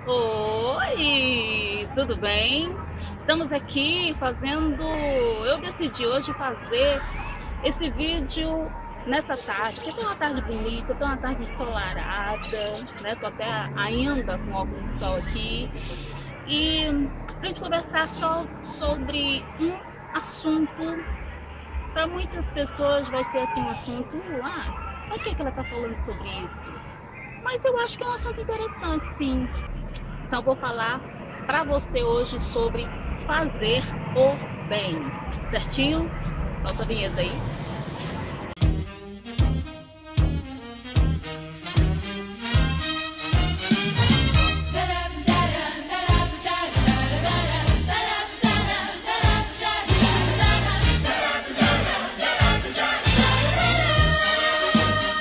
Oi, tudo bem? Estamos aqui fazendo. Eu decidi hoje fazer esse vídeo nessa tarde, porque tem uma tarde bonita, tem uma tarde ensolarada, né? Tô até ainda com óculos de sol aqui. E pra gente conversar só sobre um assunto. Para muitas pessoas vai ser assim um assunto, por que ela tá falando sobre isso? Mas eu acho que é um assunto interessante, sim. Então vou falar para você hoje sobre fazer o bem, certinho? Solta a vinheta aí.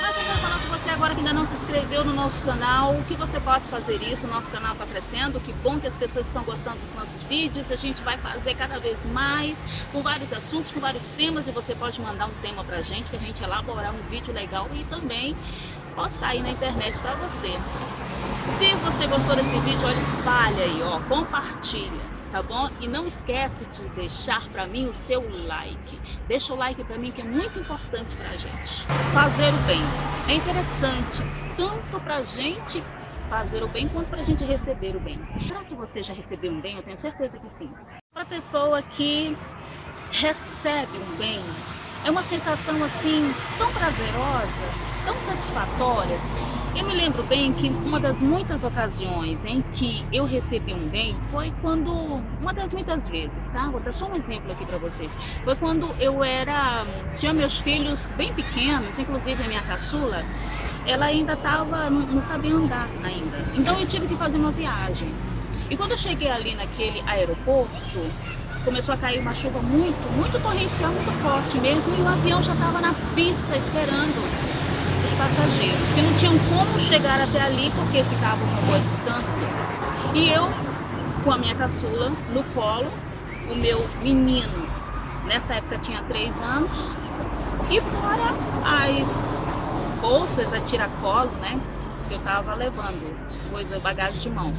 Mas eu quero falar com você agora que ainda não se inscreveu no nosso canal, que você pode fazer isso. O nosso canal está crescendo, que bom que as pessoas estão gostando dos nossos vídeos. A gente vai fazer cada vez mais, com vários assuntos, com vários temas, e você pode mandar um tema pra gente, que a gente elaborar um vídeo legal e também postar aí na internet para você. Se você gostou desse vídeo, olha, espalha aí, ó, compartilha, tá bom? E não esquece de deixar para mim o seu like. Deixa o like para mim, que é muito importante pra gente. Fazer o bem é interessante tanto pra gente fazer o bem quanto pra gente receber o bem. Será que você já recebeu um bem? Eu tenho certeza que sim. Para pessoa que recebe um bem, é uma sensação assim tão prazerosa, tão satisfatória. Eu me lembro bem que uma das muitas ocasiões em que eu recebi um bem foi quando, uma das muitas vezes, tá? Vou dar só um exemplo aqui para vocês. Foi quando tinha meus filhos bem pequenos, inclusive a minha caçula, ela ainda não sabia andar ainda. Então eu tive que fazer uma viagem. E quando eu cheguei ali naquele aeroporto, começou a cair uma chuva muito torrencial, muito forte mesmo, e o avião já estava na pista esperando os passageiros, que não tinham como chegar até ali porque ficavam a uma boa distância. E eu, com a minha caçula no colo, o meu menino, nessa época tinha 3 anos, e fora as bolsas a tiracolo, né, que eu estava levando, bagagem de mão.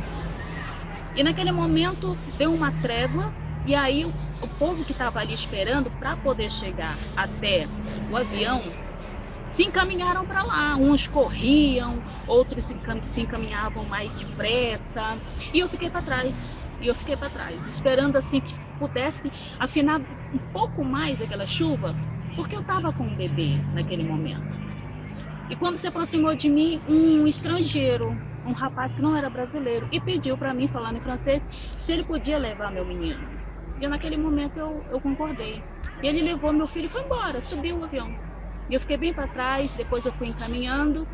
E naquele momento deu uma trégua, e aí o povo que estava ali esperando para poder chegar até o avião se encaminharam para lá. Uns corriam, outros se encaminhavam mais depressa, e eu fiquei para trás. Esperando assim que pudesse afinar um pouco mais aquela chuva, porque eu estava com um bebê naquele momento. E quando se aproximou de mim um estrangeiro, um rapaz que não era brasileiro, e pediu para mim, falando em francês, se ele podia levar meu menino. E naquele momento eu concordei. E ele levou meu filho e foi embora, subiu o avião. E eu fiquei bem para trás, depois eu fui encaminhando,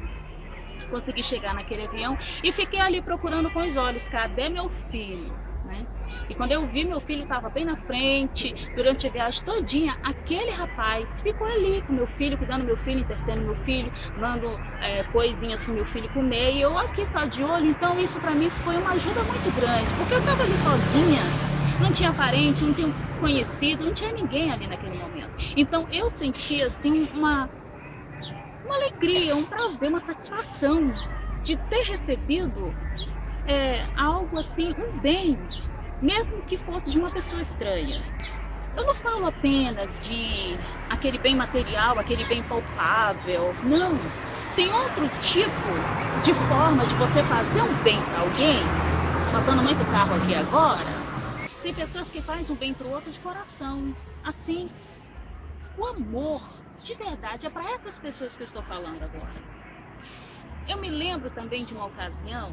consegui chegar naquele avião e fiquei ali procurando com os olhos, cadê meu filho, né? E quando eu vi, meu filho estava bem na frente. Durante a viagem todinha, aquele rapaz ficou ali com meu filho, cuidando do meu filho, entretendo meu filho, dando coisinhas para meu filho comer, e eu aqui só de olho. Então isso para mim foi uma ajuda muito grande, porque eu estava ali sozinha, não tinha parente, não tinha conhecido, não tinha ninguém ali naquele momento. Então eu senti assim uma alegria, um prazer, uma satisfação de ter recebido algo assim, um bem, mesmo que fosse de uma pessoa estranha. Eu não falo apenas de aquele bem material, aquele bem palpável, não. Tem outro tipo de forma de você fazer um bem para alguém. Passando muito carro aqui agora. Tem pessoas que fazem um bem para o outro de coração. Assim, o amor de verdade é para essas pessoas que eu estou falando agora. Eu me lembro também de uma ocasião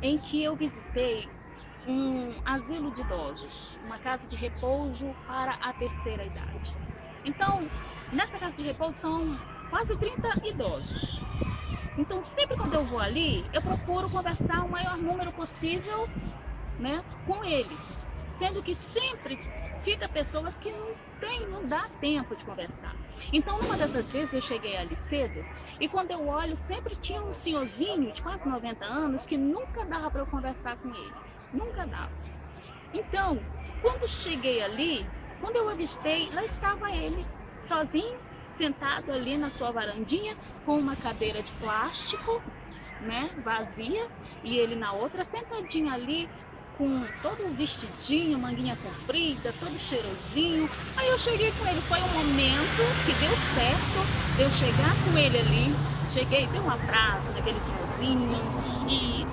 em que eu visitei um asilo de idosos, uma casa de repouso para a terceira idade. Então, nessa casa de repouso são quase 30 idosos. Então, sempre quando eu vou ali, eu procuro conversar o maior número possível, né, com eles, sendo que sempre fica pessoas que não dá tempo de conversar. Então, numa dessas vezes eu cheguei ali cedo, e quando eu olho, sempre tinha um senhorzinho de quase 90 anos que nunca dava para eu conversar com ele, nunca dava. Então, quando cheguei ali, quando eu avistei, lá estava ele, sozinho, sentado ali na sua varandinha, com uma cadeira de plástico, né, vazia, e ele na outra sentadinho ali, com todo vestidinho, manguinha comprida, todo cheirosinho. Aí eu cheguei com ele, foi um momento que deu certo de eu chegar com ele ali. Cheguei, dei um abraço naquele senhorzinho e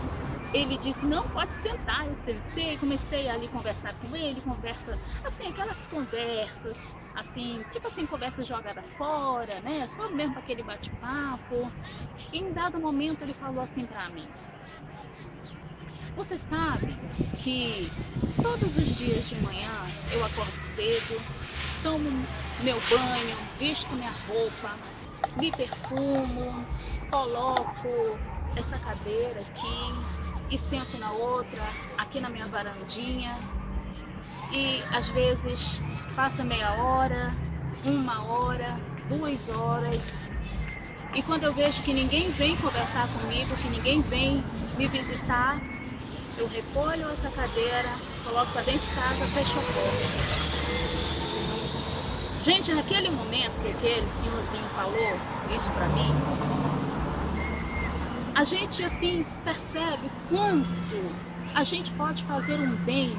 ele disse, não, pode sentar. Eu sentei, comecei ali a conversar com ele, conversa, assim, aquelas conversas, assim, tipo assim, conversa jogada fora, né, só mesmo aquele bate-papo. E em dado momento ele falou assim pra mim, você sabe que todos os dias de manhã eu acordo cedo, tomo meu banho, visto minha roupa, me perfumo, coloco essa cadeira aqui e sento na outra, aqui na minha varandinha, e às vezes passa meia hora, 1 hora, 2 horas, e quando eu vejo que ninguém vem conversar comigo, que ninguém vem me visitar, eu recolho essa cadeira, coloco para dentro de casa, fecho a porta. Gente, naquele momento que aquele senhorzinho falou isso para mim, a gente assim percebe quanto a gente pode fazer um bem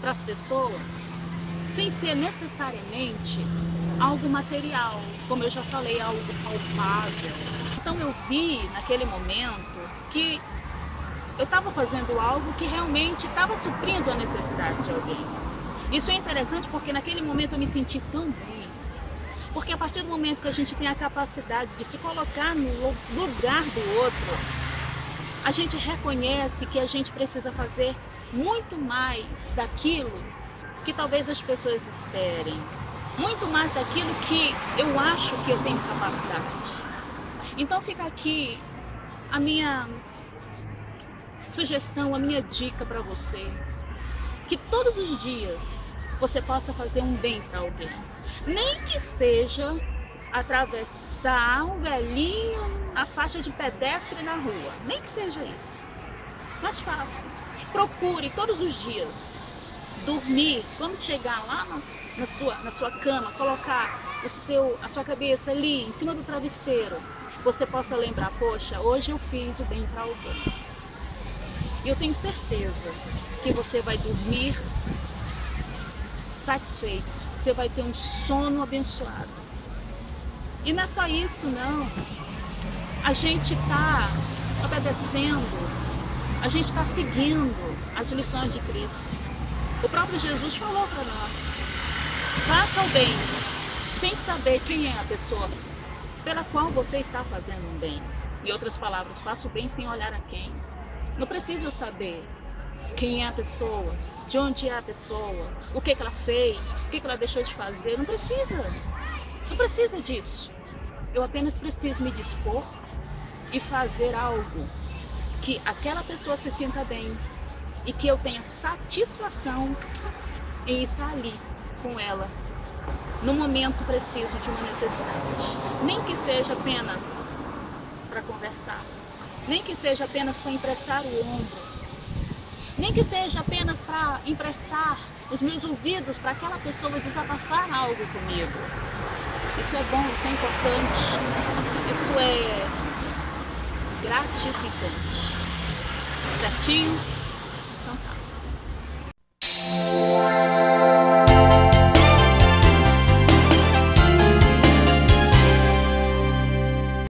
para as pessoas sem ser necessariamente algo material, como eu já falei, algo palpável. Então eu vi naquele momento que eu estava fazendo algo que realmente estava suprindo a necessidade de alguém. Isso é interessante porque naquele momento eu me senti tão bem. Porque a partir do momento que a gente tem a capacidade de se colocar no lugar do outro, a gente reconhece que a gente precisa fazer muito mais daquilo que talvez as pessoas esperem. Muito mais daquilo que eu acho que eu tenho capacidade. Então fica aqui a minha sugestão, a minha dica para você, que todos os dias você possa fazer um bem para alguém, nem que seja atravessar um velhinho na faixa de pedestre na rua, nem que seja isso, mas faça, procure todos os dias dormir, quando chegar lá na sua cama, colocar a sua cabeça ali em cima do travesseiro, você possa lembrar, poxa, hoje eu fiz o bem para alguém. E eu tenho certeza que você vai dormir satisfeito, você vai ter um sono abençoado. E não é só isso, não. A gente está obedecendo, a gente está seguindo as lições de Cristo. O próprio Jesus falou para nós, faça o bem, sem saber quem é a pessoa pela qual você está fazendo um bem. Em outras palavras, faça o bem sem olhar a quem. Não precisa saber quem é a pessoa, de onde é a pessoa, o que ela fez, o que ela deixou de fazer. Não precisa. Não precisa disso. Eu apenas preciso me dispor e fazer algo que aquela pessoa se sinta bem e que eu tenha satisfação em estar ali com ela no momento preciso de uma necessidade. Nem que seja apenas para conversar. Nem que seja apenas para emprestar o ombro, nem que seja apenas para emprestar os meus ouvidos para aquela pessoa desabafar algo comigo. Isso é bom, isso é importante, isso é gratificante. Certinho?